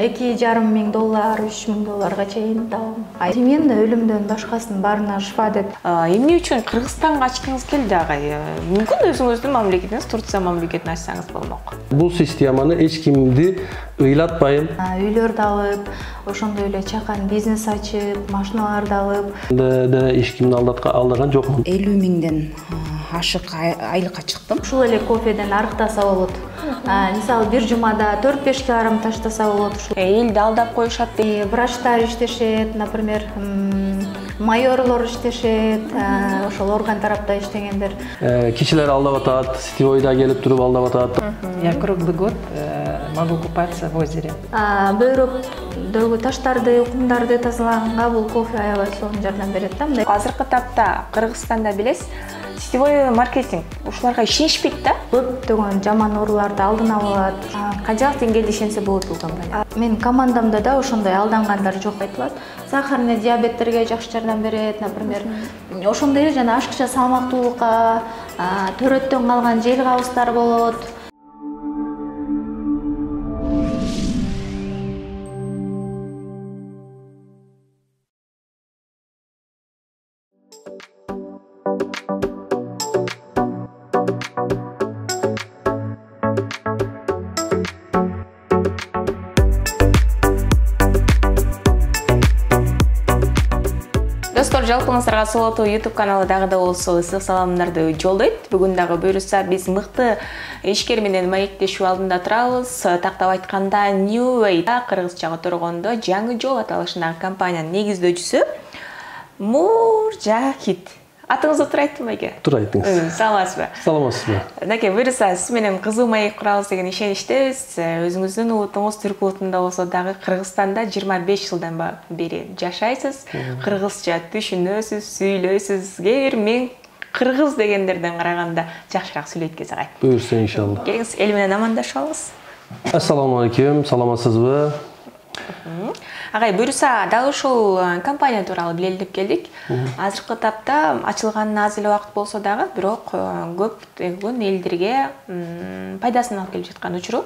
$2,5 $3,000 чейин табам. Мен да өлүмдөн башкасынын баарына шифа деп. Эмне үчүн Кыргызстанга ачкыңыз келди агай? Мүмкүн өзүңүздүн мамлекетиңиз Турция мамлекетине ачсаңыз болмок. Бул системаны эч кимди ыйлатпайм. Үйлөрдү алып, ошондой эле чакан бизнес ачып, машиналарды алып. Да эч кимди алдаган жокмун. 50 миңден ашык айлыкка чыктым. Ушул эле кофеден арыктаса болот. Мисалы бир жумада 4-5 килограмм таштаса болот. Элди алдап коюшат. Врачтар иштешет, например, майорлор иштешет, ошол орган тарапта иштегендер. Кишилер алдап атат, сетевойда келип туруп алдап атат. Я круглый год могу купаться в озере. Бөйрөктөгү таштарды, кумдарды тазалаганга бул кофе аябай сонун жардам берет да. Азыркы тапта Кыргызстанда билесиз, сетевой маркетинг ушуларга ишенишпейт да. Көптөгөн жаман ооруларды алдын алат. Канчалык деңгээлде ишенсе болот бул компания? Менин командамда да ошондой алдангандар жок айтылат. Сахарный диабеттерге жакшы жардам берет, например. Ошондой эле жана ашыкча салмактуулукка, төрөттөн калган жел кабыздар болот. Достор, жалпыңыздарга Солото YouTube каналы дагы да болсо ысык саламдарды жолдойт. Бүгүн дагы буюрса биз мыкты ишкер менен маектешүү алдында турабыз. Тактап айтканда New Way кыргызчага тургондо жаңы жол аталышындагы компаниянын негиздөөчүсү Муржахит. Атыңызды туура айттымбы эке? Туура айттыңыз. Саламатсызбы? Саламатсызбы. Мынакей, буюрса сиз менен кызуу маек курабыз деген ишеничтебиз. Өзүңүздүн улутуңуз түрк улутунда болсо дагы Кыргызстанда 25 жылдан бери жашайсыз. Кыргызча түшүнөсүз, сүйлөйсүз. Кээ бир мен кыргыз дегендерден караганда жакшыраак сүйлөйт экенсиз агай. Буюрса иншалла. Келиңиз эл менен амандашып алыңыз. Ассаламу алейкум, саламатсызбы? Агай, буюрса дагы ушул компания тууралуу билелдип келдик. Азыркы тапта ачылганына аз эле убакыт болсо дагы, бирок көптөгөн элдерге пайдасын алып келип жаткан учуру.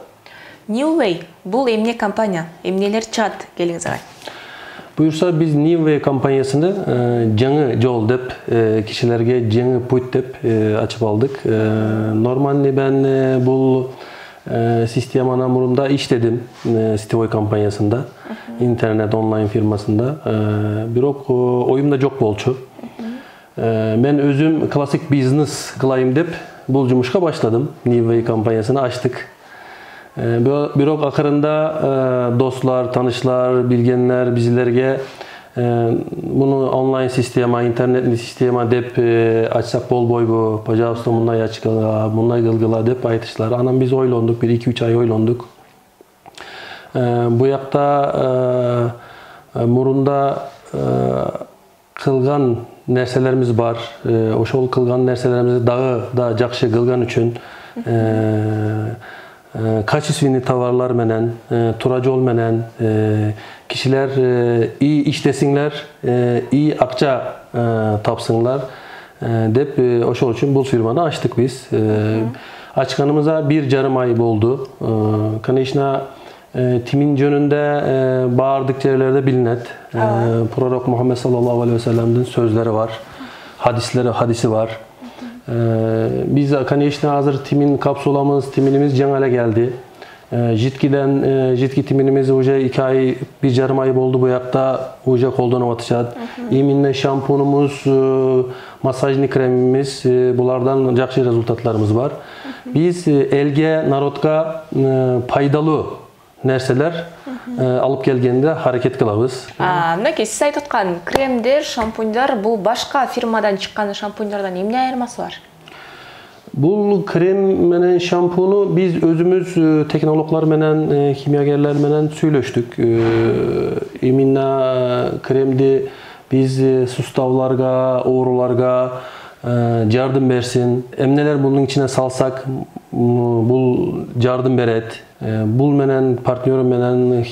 New Way бул эмне компания? Эмнелер чыгат? Келиңиз агай. Буюрса биз New Way компаниясыны жаңы жол деп, кишилерге жаңы путь деп ачып алдык. Нормально мен бул системаны мурунда иштедим сетевой компаниясында, интернет онлайн фирмасында. Бирок оюмда жок болчу. Мен өзүм классик бизнес кылайым деп бул жумушка баштадым. New Way компаниясыны ачтык. Бирок акырында достлар, танышлар, билгенler bizlerге bunu онлайн система, интернеттик система деп ачсак болбойбу, пожалуйста, мындай ачкыла, мындай кылгыла деп айтышлар. Анан биз ойлондук, 1-2-3 ай ойлондук. Буякта мурунда кылган нерселерimiz бар. Ошол кылган нерселеримизди дагы да жакшы кылган үчүн качественный товарлар менен, туура жол менен кишилер iyi иштесиңлер, iyi акча тапсыңлар деп ошол үчүн бул фирманы ачтык биз. Ачканыбызга 1,5 ай болду. Конечно, тимин жөнүндө баардык жерлерде билинет. Пророк Muhammed sallallahu aleyhi ve sellem'dин сөздөрү бар, хадиси бар. Biz, конечно, hazır timin kapsulamız, timinimiz жаңы эле geldi. Jitki timinimiz уже 2 ay, 1,5 ay oldu bu yakta уже koldanıp atışat. Именно şampunumuz, masajlı kremimiz, bulardan жақсы rezultatlarımız var. Biz elge, narodka paydalı nerseler alıp gelgende hareket kılabız. Мынакей, siz айтып аткан кремдер, шампуньдар, бул башка фирмадан чыккан шампуньдардан эмне айырмасы бар? Бул крем менен шампуну biz özümüz teknologlar менен, kimyagerler менен сүйлөштүк. Именно кремди biz суставларга, ооруларга жардым берсин. Эмнелер bunun içine salsak bul жардым берет. Bul менен партнерім менен,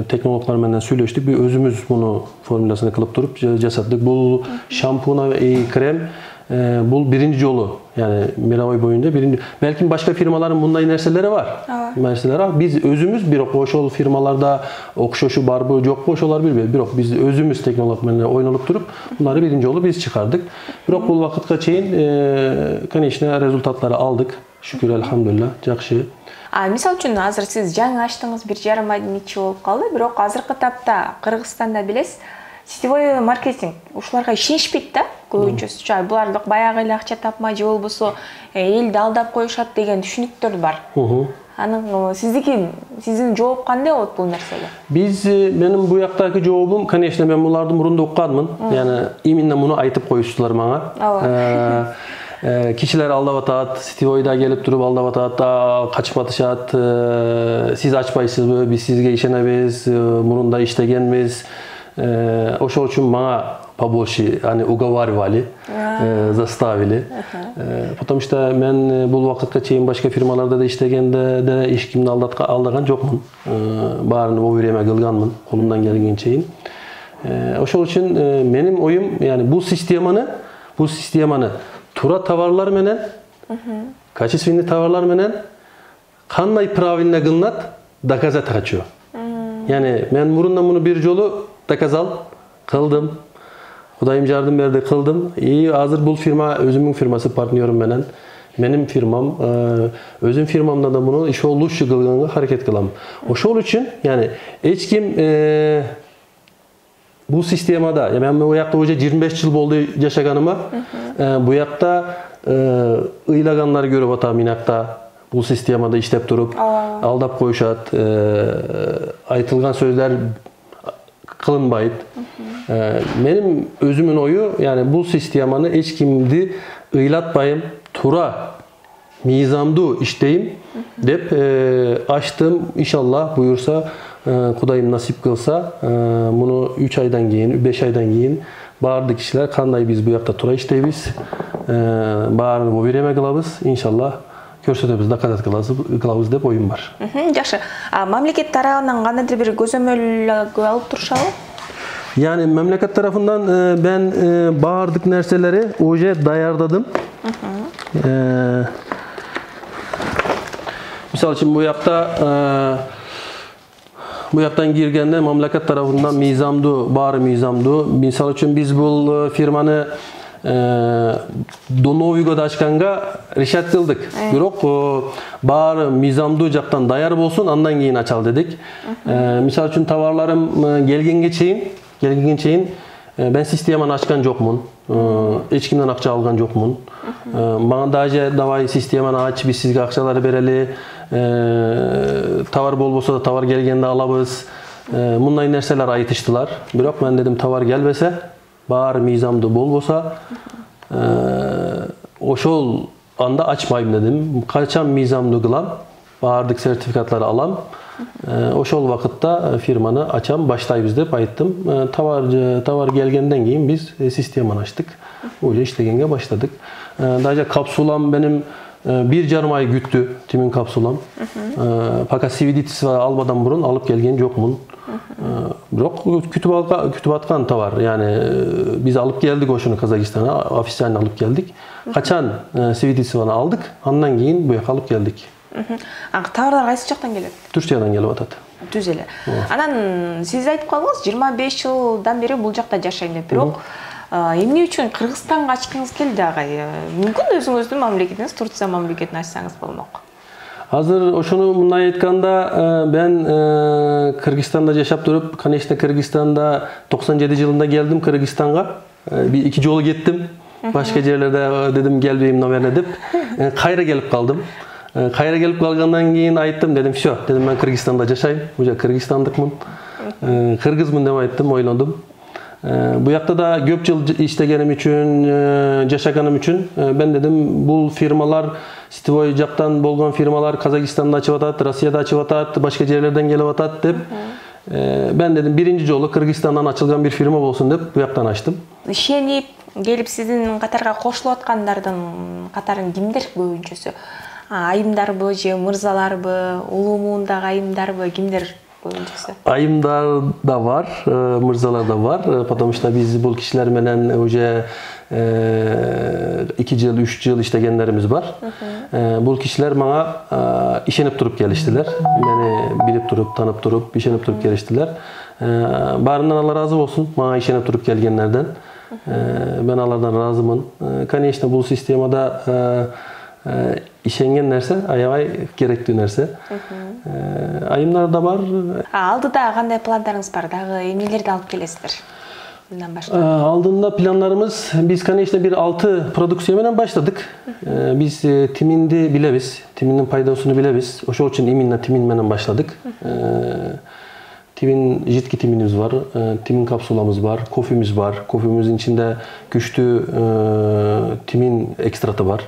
teknologlar менен сүйлөштүк. Biz özümüz bunu formülasını kılıp durup жасадык. Бул шампуна и крем bu birinci jolu. Yani Mirabai boyunca birinci. Belki başka firmaların bunday nerseleri var. Nerseleri var. Biz özümüz bir oşol firmalarda okşoşu barbu yok oşolar bir yok. Biz özümüz teknolojiklerle oynanıp durup bunları birinci jolu biz çıkardık. Bir bu vakitga çeyin kanişne rezultatları aldık. Şükür elhamdülillah. Жақсы. Misal üçün azыр siz жаңы аштыңыз 1,5 айдан нече болуп калды, бирок азыркы тапта Кыргызстанда билесиз, сетевой маркетинг ушуларга ишенишпейт да көбүнчөсү. Булар баягы эле акча тапмай же болбосо элди алдап коюшат деген түшүнүктөр бар. Анын сиздин жооп кандай болот бул нерсеге? Менин бу жактагы жообум, конечно, мен буларды мурунда укканмын. Yani именно муну айтып коюштулар мага. Kişiler aldап атат, сетевойда келип туруп алдап атат, качып атышат. Siz açпайсызбы, биз сизге ишенебиз, мурунда иштегенбиз. Ошол үчүн мага побольше уговаривали, заставили. Потому что мен бул вакытка чейин башка фирмаларда да иштегенде де эч кимди алдаган жокмун. Баарын вовремя кылганмын, колумдан келген чейин. Ошол үчүн менин оюм, yani bu sistemаны тура товарлар менен, качественный товарлар менен кандай правильно кылынат, доказать хочу. Yani мен мурундан муну бир жолу доказал, кылдым. Кудайым жардам берди, кылдым. Азыр бул фирма өзүмдүн фирмасы, партнерим менен, менин фирмам, өзүм фирмамда да муну иши лучше кылганга аракет кылам. Ошол үчүн, yani эч ким bu sistemada, ben bu yakta уже 25 жыл болду жашаганыма, bu yakta ыйлагандар көрүп атам инакта, bu sistemada иштеп туруп, алдап коюшат, айтылган сөздөр кылынбайт. Менин өзүмүн ою, yani bu sistemаны эч кимди ыйлатпайм, тура мыйзамдуу иштейм деп ачтым. Иншаллах буюрса, Kudayım nasip kılsa, bunu 3 aydan keyin, 5 aydan keyin bardıq kişiler kanday biz bu yakta tura işteybiz, barını bu vereme kılabız, inşallah көрсөтөбүз, доказать кылабыз деп оюм бар. Жакшы. Мамлекет тарабынан кандайдыр бир көзөмөл алып турушабы? Yani memleket tarafından ben bardıq nerseleri уже dayardadım. Misal için bu yaktan girgende memleket tarafından bari mizamdu. Misal için biz bu firmanı Donovigo'da açkanga rişat kıldık. Bирок bari mizamdu jaktan dayar bolsun, andan keyin açal dedik. Misal için tavarlarım gelgenge çeyin ben sistemani açkan jokmun. Hiç kimden akça algan jokmun. Bana daje davay sistemani aç, biz sizge akçaları bereli. Tavar bolbosa da tavar gelgende alabız. Bunday nerseler aytıştılar. Bирок ben dedim tavar gelbese, bari mizamdı bolbosa oşol anda açmayayım dedim. Kaçan mizamdı kılam, bardıq sertifikatları alam. Oşol vakitte firmanı açam, başlayız dep ayttım. Tavar gelgenden keyin biz sistemani açtık. Öyle işlegenge başladık. Daja kapsulam benim 1,5 ay güttü timin kapsulam. Fakat CVD'si almadan burun alıp gelgen jokmun. Bирок kütüp atkan tavar. Yani biz alıp geldik oşunu Kazakistan'a, ofisyalini alıp geldik. Kaçan CVD'si aldık, andan keyin bu alıp geldik. Tavarlar qayсы жактан келет? Türkiye'den gelip atат. Түз эле. Анан сиз айтып калдыңыз 25 жылдан бери бул жакта жашайм деп. Бирок эмне үчүн Кыргызстанга ачкыңыз келди агай? Мүмкүн өзүңүздүн мамлекетиңиз Турция мамлекетин ачсаңыз болмок. Hazır oşunu bunday aytkanda ben Kırgızistan'da yaşap durup, конечно Kırgızistan'da 97 yılında geldim Kırgızistan'a. Bir iki yolu gittim. Başka yerlerde dedim gelmeyeyim namer edip. Kayra gelip kaldım. Kayra gelip kalgandan keyin ayttım dedim şu dedim ben Kırgızistan'da yaşayayım. Buca Kırgızistanlıkmın. Kırgızmın dem ayttım, oylandım. Bu yakta da köp yıl işlegenim için, yaşaganım için ben dedim bu firmalar Sitivoy jaktan bolgan firmalar Kazakistan'da açıp atat, Rusya'da açıp atat, başka yerlerden gelip atat dep ben dedim birinci jolu Kırgızistan'dan açılgan bir firma olsun dep bu yaktan açtım. Ишенип келип сиздин катарга кошулуп аткандардын катарын кимдер көбүнчөсү? Айымдарбы же мырзаларбы, улуу муундагы айымдарбы, кимдер боюнчасы? Айымдар да бар, мырзалар да бар, потому что biz бұл кишилер менен уже 2 жыл, 3 жыл иштегендерimiz бар. Бұл кишилер мага ишенип туруп келиштилер. Мени билип туруп, танып туруп, ишенип туруп келиштилер. Барынан Алла разы болсун, мага ишенип туруп келгендерден. Ben алардан разымын. Конечно, бұл системада ишенген нерсе, аябай керектүү нерсе. Айымдар да бар. Алдыда кандай пландарыңыз бар? Дагы эмнелерди алып келесиздер? Bundan başka. Aldığında planlarımız, biz конечно bir 6 prodüksiya menен başladık. Biz timindi bilebiz, timinin paydasını bilebiz. Oşo için iminle timin menен başladık. Timin jitki timinimiz var, timin kapsulamız var, kofimiz var. Kofimizin içinde güçlü timin ekstratı var.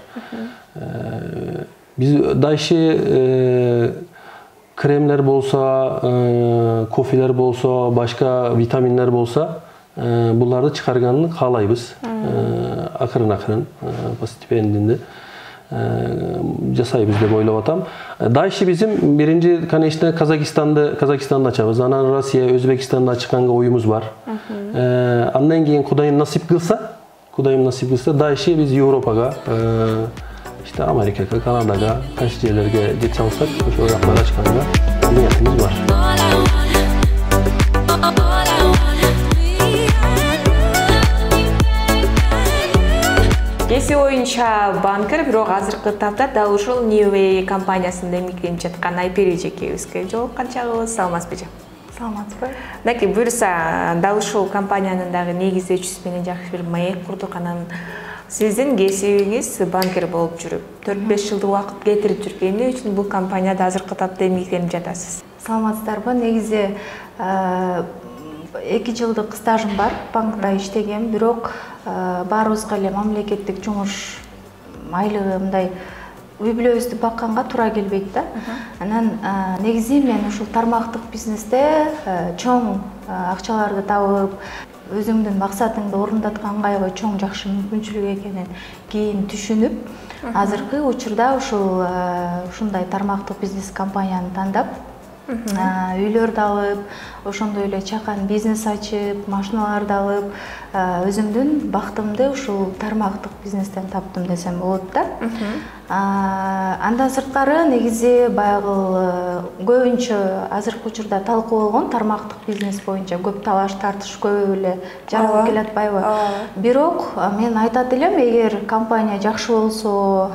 Biz daşı kremler bolsa, kofiler bolsa, başka vitaminler bolsa bunları çıkarganını kalayız. Akırın postipendinde jasayız deb oylap atam. Daşı bizim birinci kanişte Kazakistan'da açabız. Anan Rusya, Özbekistan'da açıkanga oyumuz var. Andan keyin Kudayım nasip kılsa daşı biz Avrupa'ga işte Amerika'ga, Kanada'ga, kaç yerlerge jet alsak şu yaklara çıkanga niyetimiz var. Кеси боюнча банкир, бирок азыркы тапта дал ушул New Way компаниясында эмгектенип жаткан Айпери эжекебизге жолуккан чагыбыз. Саламатсызбы? Саламатсызбы? Даки буюрса, дал ушул компаниянын дагы негиздөөчүсү менен жакшы бир маек курдук. Анан сиздин кесибиңиз банкир болуп жүрүп, 4-5 жылдык убакыт кетирип жүрүп, эмне үчүн бул компанияда азыркы тапта эмгектенип жатасыз? Саламатсыздарбы? Негизи 2 жылдык стажым бар, банкта иштегем, бирок баарыбызга эле мамлекеттик жумуш айлыгы мындай үй бүлөбүздү бакканга туура келбейт да. Анан негизи мен ушул тармактык бизнесте чоң акчаларды табып, өзүңдүн максатыңды орундатканга чоң жакшы мүмкүнчүлүк экенин кийин түшүнүп, азыркы учурда ушундай тармактык бизнес компанияны тандап, үйлөрдү алып, ошондой эле чакан бизнес ачып, машиналарды алып, өзүмдүн бактымды ушул тармактык бизнестен таптым десем болот да. Андан сырткары негизи баягы көбүнчө азыркы учурда талкуу болгон тармактык бизнес боюнча көп талаш тартыш көп эле жаралып келатпайбы? Бирок мен айтат элем, эгер компания жакшы болсо,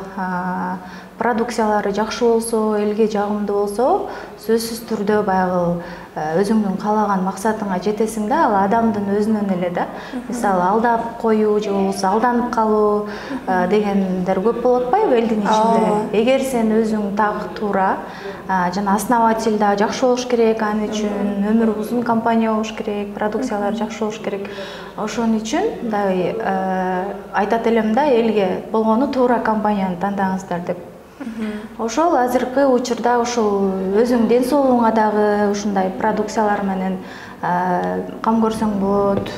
продукциялары жакшы болсо, элге жагымдуу болсо, сөзсүз түрдө баягы өзүңдүн каалаган максатыңа жетесиң да, ал адамдын өзүнөн эле да. Мисалы алдап коюу же болбосо алданып калуу дегендер көп болуп атпайбы элдин ичинде. Эгер сен өзүң так туура, жана основатель да жакшы болуш керек, аны үчүн өмүр узун компания болуш керек, продукциялар жакшы болуш керек. Ошон үчүн мындай айтат элем да, элге болгону туура компанияны тандаңыздар деп. Ошол азыркы учурда ушул өзүң ден соолугуңа дагы ушундай продукциялар менен кам көрсөң болот.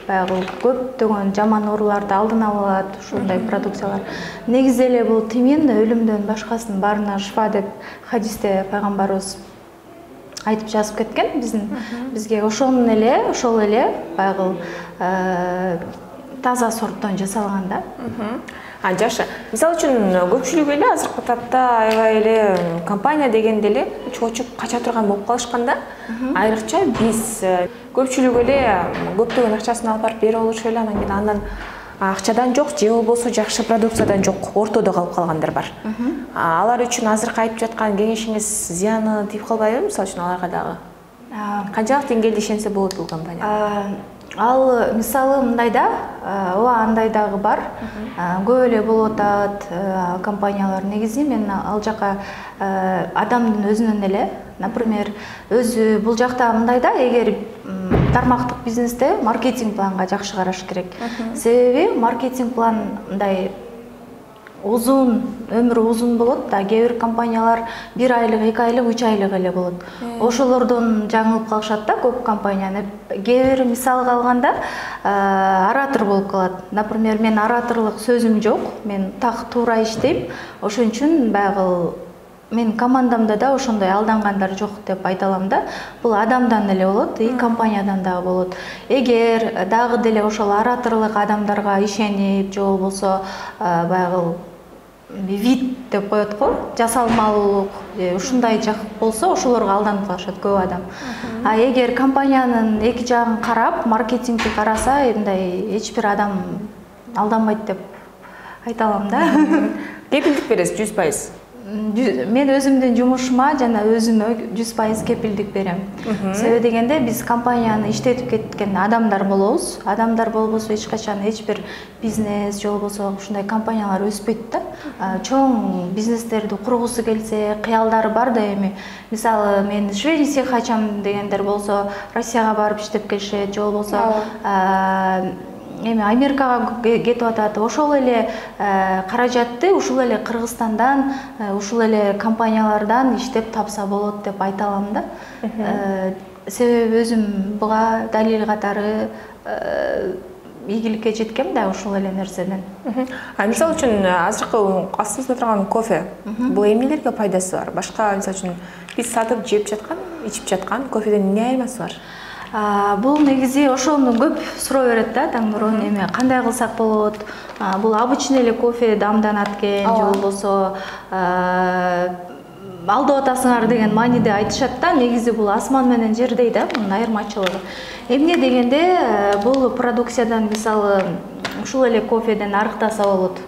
Баягы көптөгөн жаман ооруларды алдын ала алат ушундай продукциялар. Негизи эле бул тимин өлүмдөн башкасынын баарына шифа деп хадисте пайгамбарыбыз айтып жазып кеткен. Бизге ошол эле баягы таза сорттон жасалган да. Жакшы. Мисалы үчүн көпчүлүк эле азыркы тапта аябай эле компания дегенде эле чочуп кача турган болуп калышканда, айрыкча биз көпчүлүк эле көптөгөн акчасын алып барып берип алышы эле, анан акчадан жок же болбосо жакшы продукциядан жок, ортодо калып калгандар бар. Алар үчүн азыркы айтып жаткан кеңешиңиз зыяны тийип калбайбы, мисалы үчүн аларга дагы? Канчалык деңгээлде ишенсе болот бул компания? Ал мисалы мындай да, андай дагы бар. Көп эле болуп атат компаниялар. Негизи мен ал жака адамдын өзүнөн эле, например, өзү бул жакта мындай да, эгер тармактык бизнесте маркетинг планга жакшы караш керек. Себеби маркетинг план мындай өмүрү узун болот да, кээ бир компаниялар 1 айлык, 2 айлык, 3 айлык эле болот. Ошолордон жаңылып калышат да көп компанияны. Кээ бир мисалга алганда оратор болуп калат. Например, мен ораторлук сөзүм жок, мен так туура иштейм. Ошон үчүн баягы мен командамда да ошондой алдангандар жок деп айта алам да. Бул адамдан эле болот, и компаниядан дагы болот. Эгер дагы деле ошол ораторлук адамдарга ишенип, же болбосо баягы вид деп коет го, жасалмалуулук ушундай жак болсо, ошолорго алданып калышат көп адам. А эгер компаниянын эки жагын карап, маркетингди караса, мындай эч бир адам алданбайт деп айта алам да. Кепилдик бересиз 100%. Мен өзүмдүн жумушума жана өзүмө 100% кепилдик берем. Себеби дегенде биз компанияны иштетип кеткен адамдар болобуз. Адамдар болбосо эч качан эч бир бизнес же болбосо ушундай компаниялар өспөйт да. Чоң бизнестерди кургусу келсе, кыялдары бар да эми. Мисалы, мен швейный цех ачам дегендер болсо, Россияга барып иштеп келишет, же болбосо эми Америкага кетип атат. Ошол эле каражатты ушул эле Кыргызстандан, ушул эле компаниялардан иштеп тапса болот деп айта алам да. Себеби өзүм буга далил катары ийгиликке жеткем да ушул эле нерседен. Мисалы үчүн азыркы астыбызда турган кофе, бул эмнелерге пайдасы бар? Башка мисалы үчүн биз сатып жеп жаткан, ичип жаткан кофеден эмне айырмасы бар? Бул негизи ошону көп суроо берет да, таңдырон эми кандай кылсак болот? Бул обычный эле кофе дамданат экен, же болбосо алдап атасыңар деген мааниде айтышат да. Негизи бул асман менен жердей да, мунун айырмачылыгы. Эмне дегенде, бул продукциядан мисалы ушул эле кофеден арыктаса болот.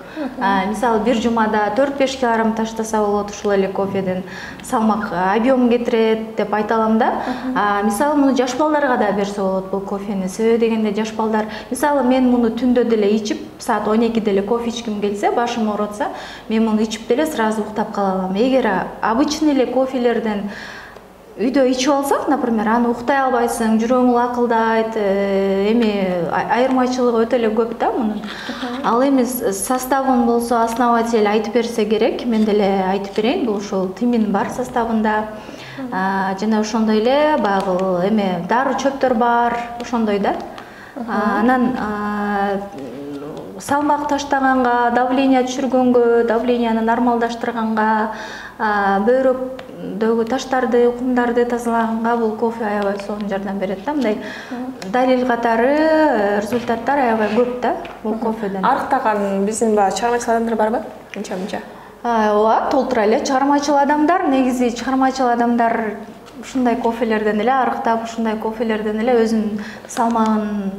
Мисалы бир жумада 4-5 килограмм таштаса болот ушул эле кофеден. Салмак объем кетирет деп айта алам да. Мисалы муну жаш балдарга да берсе болот бул кофени. Себеби дегенде жаш балдар, мисалы мен муну түндө деле ичип, саат 12 деле кофе ичким келсе, башым ооротса, мен муну ичип деле сразу уктап кала алам. Эгер обычный эле кофелерден үйдө ичип алсак, например, аны уктай албайсың, жүрөгүң лакылдайт, эми айырмачылыгы өтө эле көп да мунун. Ал эми составын болсо основатель айтып берсе керек, мен деле айтып берейин, бул ушул тимин бар составында. Жана ошондой эле баягы эме дары чөптөр бар, ошондой да. Анан салмак таштаганга, давление түшүргөнгө, давленияны нормалдаштырганга, бөйрөктөгү таштарды, кумдарды тазалаганга бул кофе аябай сонун жардам берет да. Мындай далил катары результаттар аябай көп да бул кофеден. Арыктаган биздин чыгармачыл адамдар барбы? Мынча? Ооба, толтура эле чыгармачыл адамдар, негизи чыгармачыл адамдар ушундай кофелерден эле арыктап, ушундай кофелерден эле өзүнүн салмагын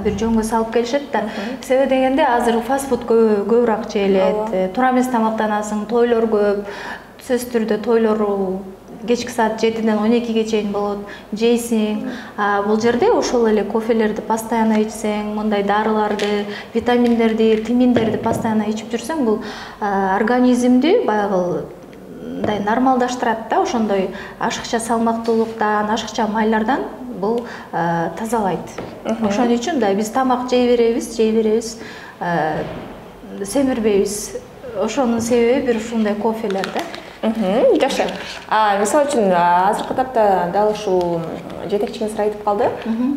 бир жөнгө салып келишет да. Себеби дегенде азыр фастфуд көбүрөөк жейилет, туура эмес тамактанасың, тойлор көп, сөзсүз түрдө тойлор кечки саат 7-ден 12-ге чейин болот, жейсиң. Бул жерде ошол эле кофелерди постоянно ичсең, мындай дарыларды, витаминдерди, тиминдерди постоянно ичип жүрсөң, бул организмди баягы мындай нормалдаштырат да, ошондой ашыкча салмактуулуктан, ашыкча майлардан бул тазалайт. Ошон үчүн да биз тамак жей беребиз, семирбейбиз. Ошонун себеби бир ушундай кофелер да. Жакшы. Мисалы үчүн азыркы тапта дал ушул жетекчиңиз айтып калды.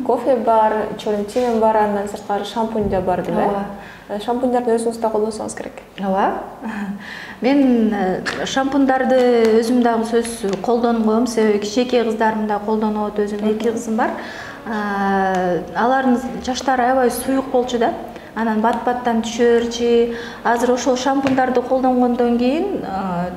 Кофе бар, чорный тимин бар, андан сырткары шампунь да бар деп. Шампуньдарды өзүңүз да колдонсоңуз керек. Ооба. Мен шампундарды өзүм дагы сөзсүз колдонгом, себеби кичинекей кыздарым да колдонот, өзүмдүн 2 кызым бар. Алардын чачтары аябай суюк болчу да. Анан бат-баттан түшөрчү. Азыр ошол шампундарды колдонгондон кийин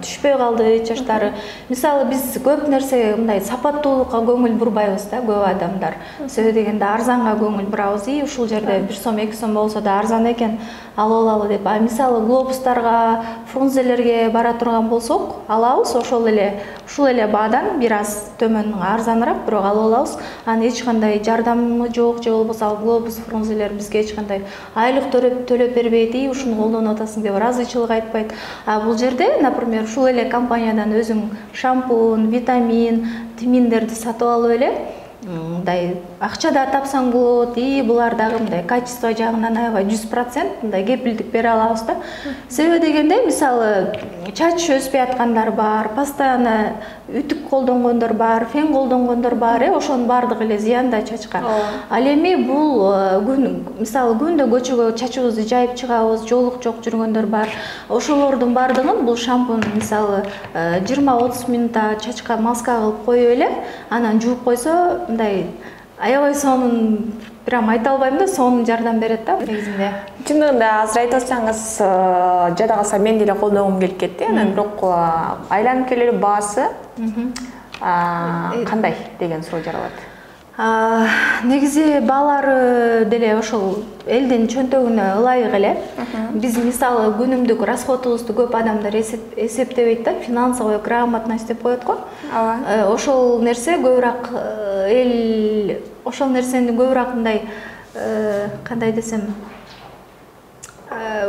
түшпөй калды чачтары. Мисалы биз көп нерсеге мындай сапаттуулукка көңүл бурбайбыз да, көп адамдар. Себеби дегенде арзанга көңүл бурабыз. Ушул жерде 1 сом, 2 сом болсо да арзан экен, алып алалы деп. Мисалы глобустарга, фрунзелерге бара турган болсок, алабыз ушул эле баадан бир аз төмөн арзаныраак, бирок алып алабыз. Анын эч кандай жардамы жок, же болбосо глобус, фрунзелер бизге эч кандай айлык төлөп бербейт, ушуну колдонуп атасың деп ыраазычылык айтпайт. Бул жерде, например, ушул эле компаниядан өзүң шампунь, витамин, тиминдерди сатып алып эле мындай акча да тапсаң болот, и булар дагы мындай качество жагынан аябай 100% мындай кепилдик бере алабыз да. Себеби дегенде, мисалы, чач өспөй аткандар бар, постоянно үтүк колдонгондор бар, фен колдонгондор бар, ошонун баардыгы эле зыян да чачка. Ал эми бул мисалы күндө көчөгө чачыбызды жайып чыгабыз, жоолук жок жүргөндөр бар. Ошолордун баардыгын бул шампунь мисалы 20-30 минутта чачка маска кылып коюп эле, анан жууп койсо, мындай аябай сонун прям айта албайм да, сонун жардам берет да негизинде. Чындыгында азыр айтып атсаңыз, жада калса мен деле колдонгум келип кетти. Анан бирок айланып келе баасы кандай деген суроо жаралат. Негизи баалары деле ошол элдин чөнтөгүнө ылайык эле. Биз мисалы күнүмдүк расходубузду көп адамдар эсептебейт да, финансовая грамотность деп коет го. Ошол нерсе көбүрөөк эл ошол нерсени көбүрөөк мындай кандай десем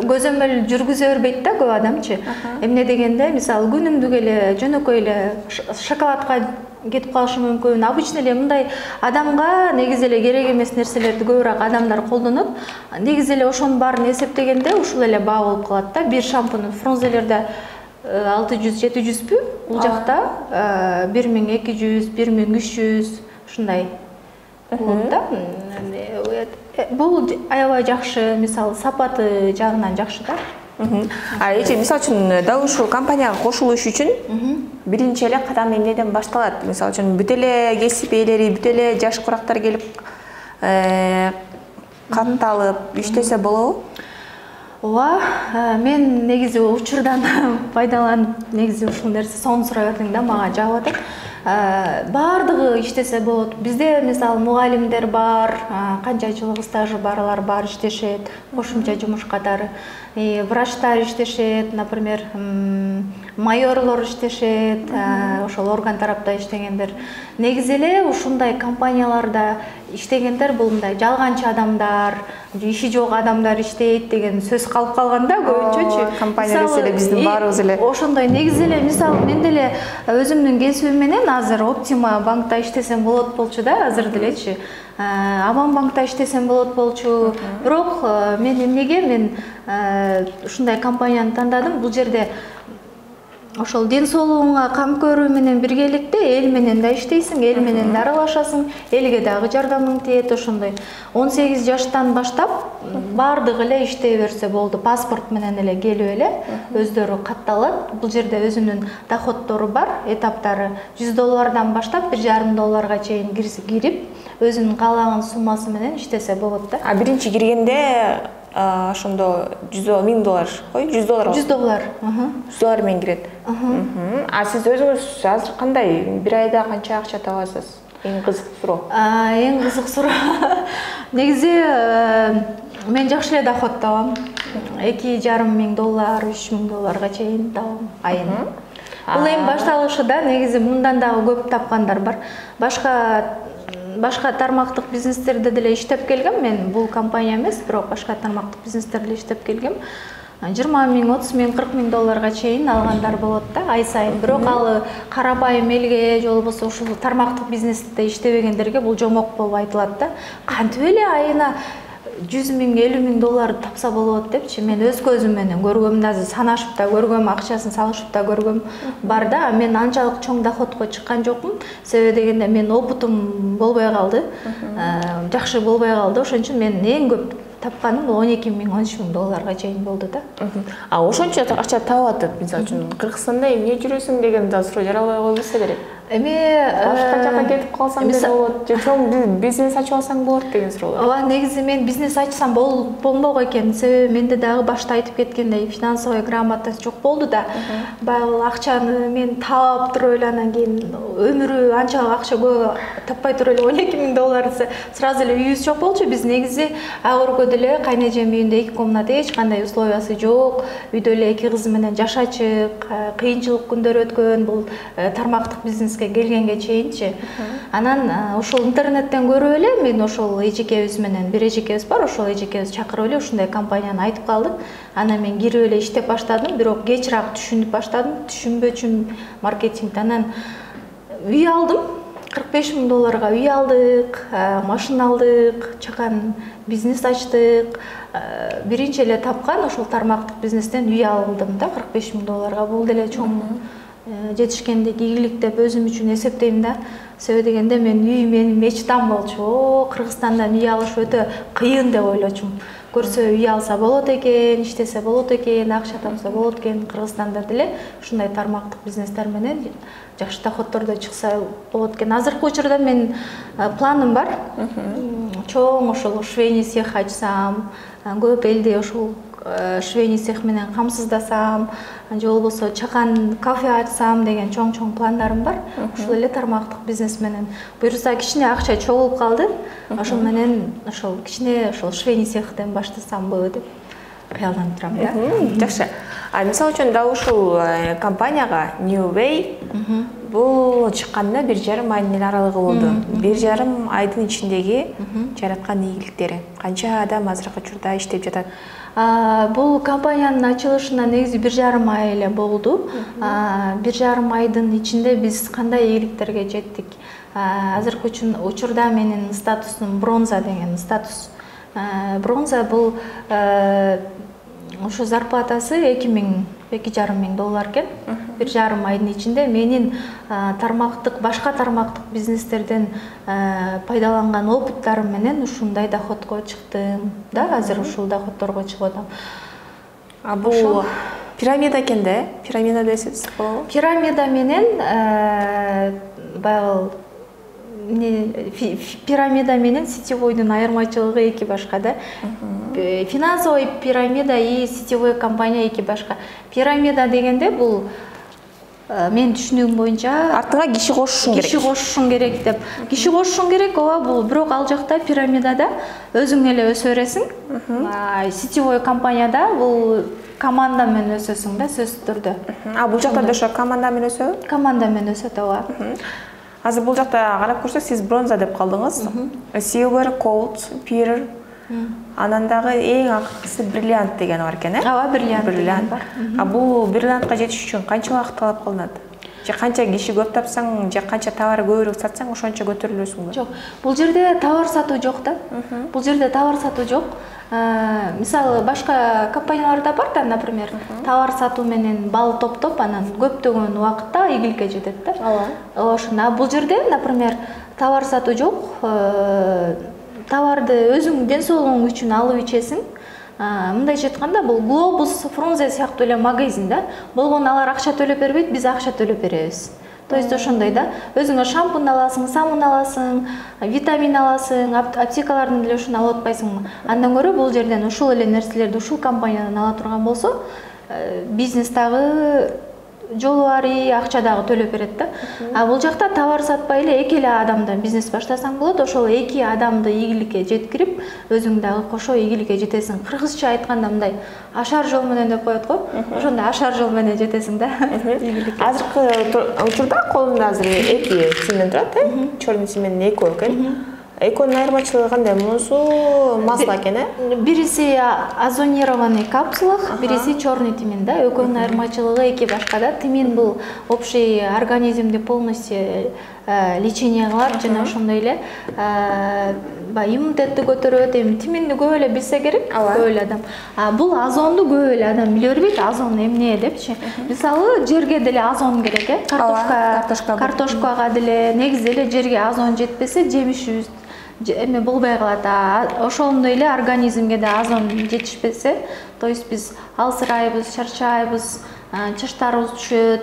көзөмөл жүргүзө бербейт да көп адамчы. Эмне дегенде, мисалы күнүмдүк эле жөнөкөй эле шоколадка кетип калышы мүмкүн. Обычно эле мындай адамга негизи эле керек эмес нерселерди көбүрөөк адамдар колдонот. Негизи эле ошонун баарын эсептегенде ушул эле баа болуп калат да. Бир шампунь фрунзелерде 600-700пү, бул жакта 1200, 1300 ушундай болот да. Бул аябай жакшы, мисалы сапаты жагынан жакшы да. Эже мисалы үчүн дал ушул компанияга кошулуш үчүн биринчи эле кадам эмнеден башталат? Мисалы үчүн бүт эле кесип ээлери, бүт эле жаш курактар келип катталып иштесе болобу? Ооба, мен негизи учурдан пайдаланып, негизи ушул нерсе сонун сурай бердиң да, мага жагып атат. Баардыгы иштесе болот. Бизде мисалы мугалимдер бар, канча жылдык стажы барлар бар, иштешет, кошумча жумуш катары. Врачтар иштешет, например, майорлор иштешет, ошол орган тарапта иштегендер. Негизи эле ушундай компанияларда иштегендер бул мындай жалганчы адамдар, иши жок адамдар иштейт деген сөз калып калган да көбүнчөчү. Компания эле биздин баарыбыз эле. Ошондой негизи эле мисалы мен деле өзүмдүн кесибим менен азыр Оптима банкта иштесем болот болчу да, азыр делечи. Аван банкта иштесем болот болчу. Бирок мен эмнеге мен ушундай компанияны тандадым? Бул жерде ошол ден соолугуңа кам көрүү менен биргеликте эл менен да иштейсиң, эл менен да аралашасың, элге дагы жардамың тиет. Ошондой 18 жаштан баштап баардыгы эле иштей берсе болду. Паспорт менен эле келип эле өздөрү катталат. Бул жерде өзүнүн доходтору бар, этаптары $100 баштап $1,5 чейин кирип, өзүнүн каалаган суммасы менен иштесе болот да. Биринчи киргенде ошондо $100,000 кой, $100. $100 менен кирет. Сиз өзүңүз азыр кандай, бир айда канча акча табасыз? Эң кызык суроо. Эң кызык суроо. Негизи мен жакшы эле доход табам. $2,500, $3,000 чейин табам айына. Бул эми башталышы да, негизи мындан дагы көп тапкандар бар. Башка тармактык бизнестерде деле иштеп келгем. Мен бул компания эмес, бирок башка тармактык бизнестерде иштеп келгем. $20,000, $30,000, $40,000 чейин алгандар болот да ай сайын. Бирок ал карабайым элге же болбосо ушул тармактык бизнесте иштебегендерге бул жомок болуп айтылат да. Кантип эле айына $100,000, $50,000 тапса болот депчи. Мен өз көзүм менен көргөм, азыр санашып да көргөм, акчасын салышып да көргөм бар да. Мен анчалык чоң доходко чыккан жокмун. Себеби дегенде мен опытым болбой калды. Жакшы болбой калды. Ошон үчүн мен эң көп тапканым $12,000, $13,000 чейин болду да. Ошончо акча таап атып, мисалы үчүн Кыргызстанда эмне жүрөсүң деген да суроо жаралбай койбойсо керек. Эми башка жака кетип калсаң деле болот, же чоң бизнес ачып алсаң болот деген суроолор. Ооба, негизи мен бизнес ачсам болмок экен. Себеби менде дагы башта айтып кеткендей финансовая грамотность жок болду да. Баягы акчаны мен таап туруп эле анан кийин өмүрү анчалык акча көп таппай туруп эле $12,000 сразу эле үйүбүз жок болчу. Биз негизи Агыркөдө деле кайнежем үйүндө 2 комната, эч кандай условиясы жок. Үйдө эле 2 кыз менен жашачык, кыйынчылык күндөр өткөн бул тармактык бизнеске келгенге чейинчи. Анан ошол интернеттен көрүп эле мен ошол эжекебиз менен, бир эжекебиз бар, ошол эжекебиз чакырып эле ушундай компанияны айтып калдык. Анан мен кирип эле иштеп баштадым, бирок кечирээк түшүнүп баштадым, түшүнбөчүм маркетингди. Анан үй алдым. $45.000 үй алдык, машина алдык, чакан бизнес ачтык. Биринчи эле тапкан ошол тармактык бизнестен үй алдым да $45.000. Бул деле чоң жетишкендик ийгилик деп өзүм үчүн эсептейм да. Себеби дегенде мен үй менин мечтам болчу. Кыргызстандан үй алыш өтө кыйын деп ойлочумун. Көрсө үй алса болот экен, иштесе болот экен, акча тапса болот экен. Кыргызстанда деле ушундай тармактык бизнестер менен жакшы доходтордо чыкса болот экен. Азыркы учурда мен планым бар. Чоң ошол швейный цех ачсам, көп элди ошол швейный цех менен камсыздасам, же болбосо чакан кафе ачсам деген чоң пландарым бар. Ошол эле тармактык бизнес менен буюрса кичине акча чогулуп калды. Ошол менен ошол кичине ошол швейный цехтен баштасамбы деп кыялданып турам да. Жакшы. Мисалы үчүн дал ушул компанияга New Way бул чыкканда 1,5 айдын аралыгы болду. 1,5 айдын ичиндеги жараткан ийгиликтери канча адам азыркы учурда иштеп жатат? Бул компаниянын ачылышына негизи 1,5 ай эле болду. 1,5 айдын ичинде биз кандай ийгиликтерге жеттик? Азыркы учурда менин статусум бронза деген статус. Бронза бул ошо зарплатасы $2,500 экен. 1,5 айдын ичинде менин башка тармактык бизнестерден пайдаланган опыттарым менен ушундай доходко чыктым да, азыр ушул доходторго чыгып атам. Бул пирамида экен да? Пирамида десиз болобу? Пирамида менен баягы пирамида менен сетевойдун айырмачылыгы эки башка да. Финансовый пирамида и сетевой компания эки башка. Пирамида дегенде бул мен түшүнүгүм боюнча артыңа киши кошушуң керек. Киши кошушуң керек деп. Киши кошушуң керек, ооба, бул бирок ал жакта пирамидада өзүң эле өсө бересиң. Сетевой компанияда бул команда менен өсөсүң да, сөзсүз түрдө. Бул жакта да ошо команда менен өсөбү? Команда менен өсөт, ооба. Азыр бул жакта карап көрсөк, сиз бронза деп калдыңыз. Silver, gold, pearl. Анан дагы эң акыркысы бриллиант деген бар экен, Ооба, бриллиант бар. Бул бриллиантка жетиш үчүн канча убакыт талап кылынат? Же канча киши көп тапсаң, же канча товар көбүрөөк сатсаң, ошончо көтөрүлөсүңбү? Жок. Бул жерде товар сатуу жок да. Бул жерде товар сатуу жок. Мисалы башка компанияларда бар да, например, товар сатуу менен бал топтоп, анан көптөгөн убакытта ийгиликке жетет да. Ооба. Ошондо бул жерде, например, товар сатуу жок. Товарды өзүң ден соолугуң үчүн алып ичесиң. Мындайча айтканда, бул Globus, Frunze сыяктуу эле магазин да. Болгону алар акча төлөп бербейт, биз акча төлөп беребиз. То есть ошондой да. Өзүңө шампунь аласың, самун аласың, витамин аласың, аптекалардан деле ушуну алып атпайсың. Андан көрө бул жерден ушул эле нерселерди ушул компаниядан ала турган болсо, бизнес дагы жолу бари, акча дагы төлөп берет да. Бул жакта товар сатпай эле эки эле адамдан бизнес баштасаң болот. Ошол эки адамды ийгиликке жеткирип, өзүң дагы кошо ийгиликке жетесиң. Кыргызча айтканда мындай ашар жол менен деп коет го. Ошондой ашар жол менен жетесиң да. Азыркы учурда колумда азыр эки цемент турат, черный цемент экөө экен. Экөөнүн айырмачылыгы кандай? Мунусу масло экен, Бириси озонированный капсула, бириси черный тимин да. Экөөнүн айырмачылыгы эки башка да. Тимин бул общий организмди полностью лечение кылат, жана ошондой эле иммунитетти көтөрөт. Эми тиминди көп эле билсе керек, көп эле адам. Бул озонду көп эле адам биле бербейт. Озон эмне депчи. Мисалы, жерге деле озон керек, картошкага деле негизи эле жерге озон жетпесе, жемишибиз эме болбой калат. Ошондой эле организмге да озон жетишпесе, то есть биз алсырайбыз, чарчайбыз, чачтарыбыз түшөт.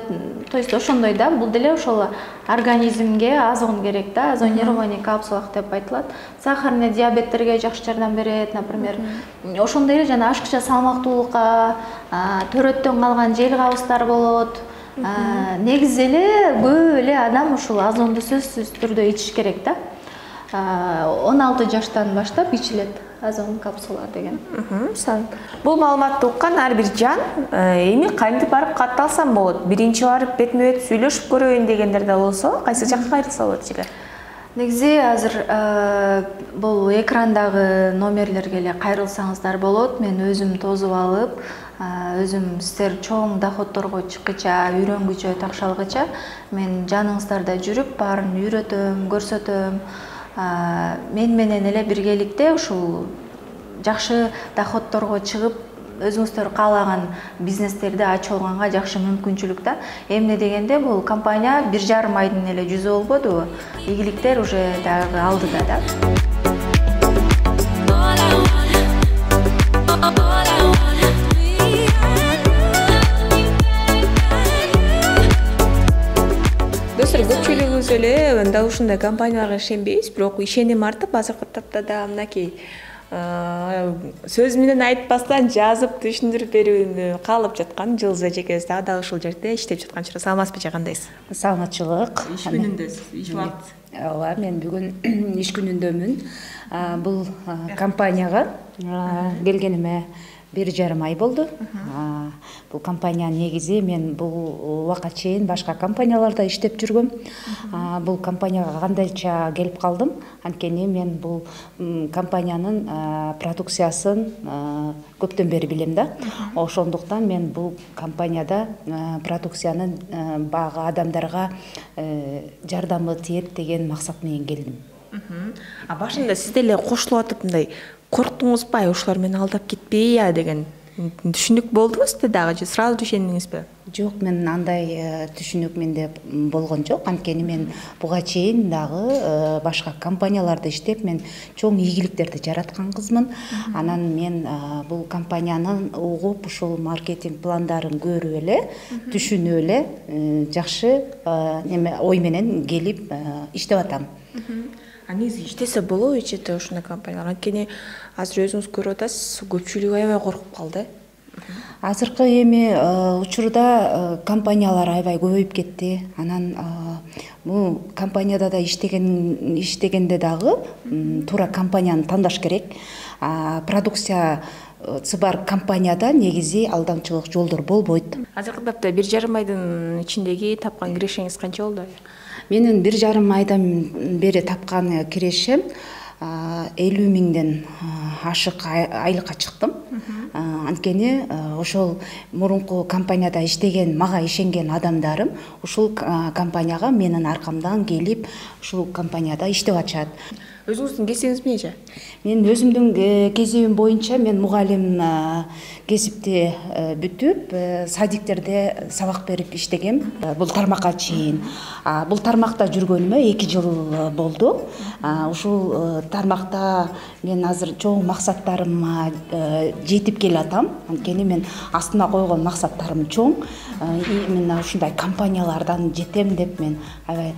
То есть ошондой да, бул деле ошол организмге озон керек да, озонированный капсула деп айтылат. Сахарный диабеттерге жакшы жардам берет, например. Ошондой эле жана ашкыча салмактуулукка, төрөттөн калган жел кабыздар болот. Негизи эле көп эле адам ушул озонду сөзсүз түрдө ичиш керек да. 16 жаштан баштап ичилет озон капсула деген. Бул маалыматты уккан ар бир жан эми кантип барып катталсам болот? Биринчи барып бетме бет сүйлөшүп көрөйүн дегендер да болсо, кайсы жакка кайрылса болот жига? Негизи азыр бул экрандагы номерлерге эле кайрылсаңыздар болот. Мен өзүм тосуп алып, өзүм сиздер чоң доходторго чыккыча, үйрөнгүчө, такшалгыча мен жаныңыздарда жүрүп, баарын үйрөтөм, көрсөтөм. Мен менен эле биргеликте ушул жакшы доходторго чыгып, өзүңүздөр каалаган бизнестерди ачып алганга жакшы мүмкүнчүлүк да. Эмне дегенде бул компания 1,5 айдын эле жүзү болбодубу? Ийгиликтер уже дагы алдыда да. Достор, көпчүлүгүбүз эле дал ушундай компанияларга ишенбейбиз, бирок ишеним артып азыркы тапта да мынакей сөз менен айтпастан жазып түшүндүрүп берүүнү каалап жаткан Жылыз эжекебиз дагы ушул жерде иштеп жаткан чыра. Саламатсызбы, кандайсыз? Саламатчылык. Иш күнүндөсүз, иш убакыт. Ооба, мен бүгүн иш күнүндөмүн. Бул компанияга келгениме 1,5 ай болду. Бул компания негизи мен бул убакка чейин башка компанияларда иштеп жүргөм. Бул компанияга кандайча келип калдым? Анткени мен бул компаниянын продукциясын көптөн бери билем да. Ошондуктан мен бул компанияда продукциянын багы адамдарга жардамы тиет деген максат менен келдим. Башында сиз деле кошулуп атып мындай корктуңузбу, ушулар мени алдап кетпей деген түшүнүк болдубу сизде дагы же сразу түшүндүңүзбү? Жок, мен андай түшүнүк менде болгон жок. Анткени мен буга чейин дагы башка компанияларда иштеп, мен чоң ийгиликтерди жараткан кызмын. Анан мен бул компаниянын угуп, ушул маркетинг пландарын көрүп эле, түшүнүп эле, жакшы ой менен келип иштеп атам. Негизи иштесе болобу ичете ушундай компаниялар? Анткени азыр өзүңүз көрүп атасыз, көпчүлүгү аябай коркуп калды. Азыркы эми учурда компаниялар аябай көбөйүп кетти. Анан бул компанияда да иштегенде дагы туура компанияны тандаш керек. Продукциясы бар компанияда негизи алдамчылык жолдор болбойт. Азыркы тапта 1,5 айдын ичиндеги тапкан кирешеңиз канча болду? Менин 1,5 айдан бери тапкан кирешем 50 миңден ашык айлыкка чыктым. Анткени ошол мурунку компанияда иштеген, мага ишенген адамдарым ушул компанияга менин аркамдан келип, ушул компанияда иштеп атышат. Өзүңүздүн кесибиңиз эмне? Мен өзүмдүн кесибим боюнча мен мугалим кесипти бүтүп, садиктерде сабак берип иштегем. Бул тармакка чейин. Бул тармакта жүргөнүмө 2 жыл болду. Ушул тармакта мен азыр чоң максаттарыма жетип келатам. Анткени мен астыма койгон максаттарым чоң. Именно ушундай компаниялардан жетем деп мен аябай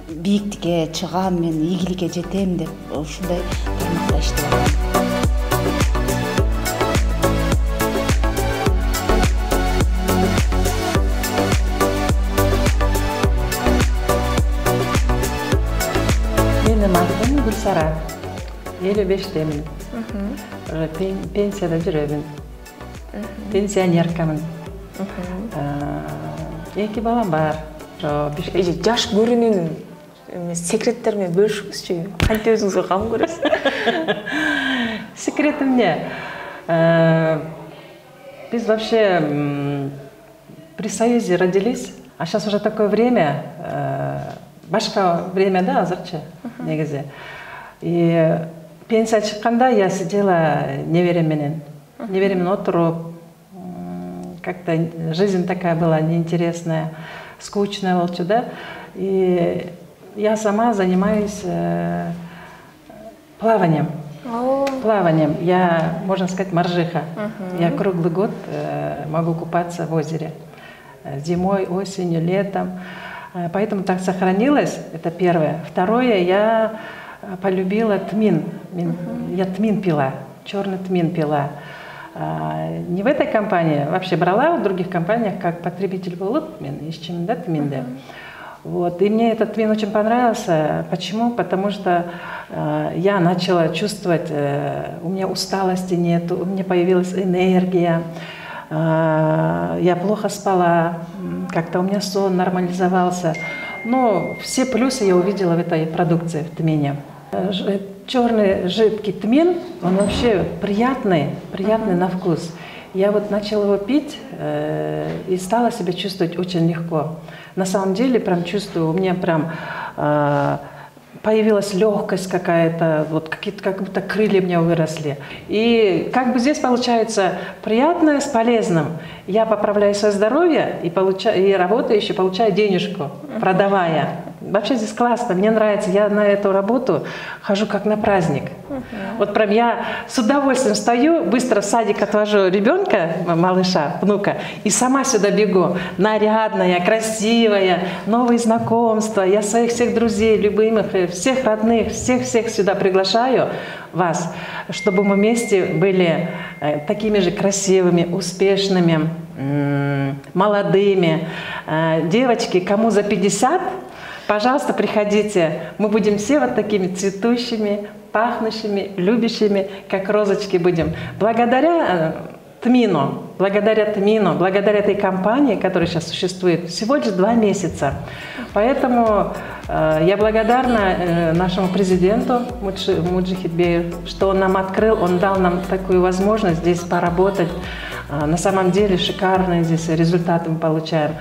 бийиктикке чыгам, мен ийгиликке жетем деп ушундай тармакта иштеп атам. Менин атым Гүлсара. 55-темин. Пенсияда жүрөмүн. Пенсионеркамын. 2 балам бар. Жаш көрүнүүнүн секреттерин бөлүшүңүзчү. Кантип өзүңүзгө кам көрөсүз? Секретим эмне? Biz вообще при Союзе родились, а сейчас уже такое время, башка время, да, азырчы, негизи. И пенсия чыкканда я сидела неверем менен. Неверем отуруп, как-то жизнь такая была неинтересная, скучная болчу, да. И я сама занимаюсь плаванием. Плаванием. Я, можно сказать, моржиха. Я круглый год могу купаться в озере. Зимой, осенью, летом. Поэтому так сохранилось. Это первое. Второе, я полюбила тмин. Я тмин пила, черный тмин пила. Не в этой компании, вообще брала в других компаниях, как потребитель был, ищем, да, тмин. Вот. И мне этот тмин очень понравился. Почему? Потому что я начала чувствовать, у меня усталости нет, у меня появилась энергия, я плохо спала, как-то у меня сон нормализовался. но все плюсы я увидела в этой продукции, в тмине. Черный жидкий тмин, он вообще приятный на вкус. Я вот начала его пить и стала себя чувствовать очень легко. На самом деле, прям чувствую, у меня прям появилась легкость какая-то, вот какие-то как будто крылья у меня выросли. И как бы здесь получается приятное с полезным. Я поправляю свое здоровье и работаю еще, получаю денежку, продавая. Вообще здесь классно, мне нравится. Я на эту работу хожу как на праздник. Вот прям я с удовольствием стою, быстро в садик отвожу ребенка, малыша, внука, и сама сюда бегу. Нарядная, красивая, новые знакомства. Я своих всех друзей, любимых, всех родных, всех сюда приглашаю вас, чтобы мы вместе были такими же красивыми, успешными, молодыми. Девочки, кому за 50, пожалуйста, приходите. Мы будем все вот такими цветущими, пахнущими, любящими, как розочки будем. Благодаря тмину, благодаря этой компании, которая сейчас существует, всего лишь 2 месяца. Поэтому я благодарна нашему президенту Муджи Хитбею, что он нам открыл, он дал нам такую возможность здесь поработать. На самом деле шикарные здесь результаты мы получаем.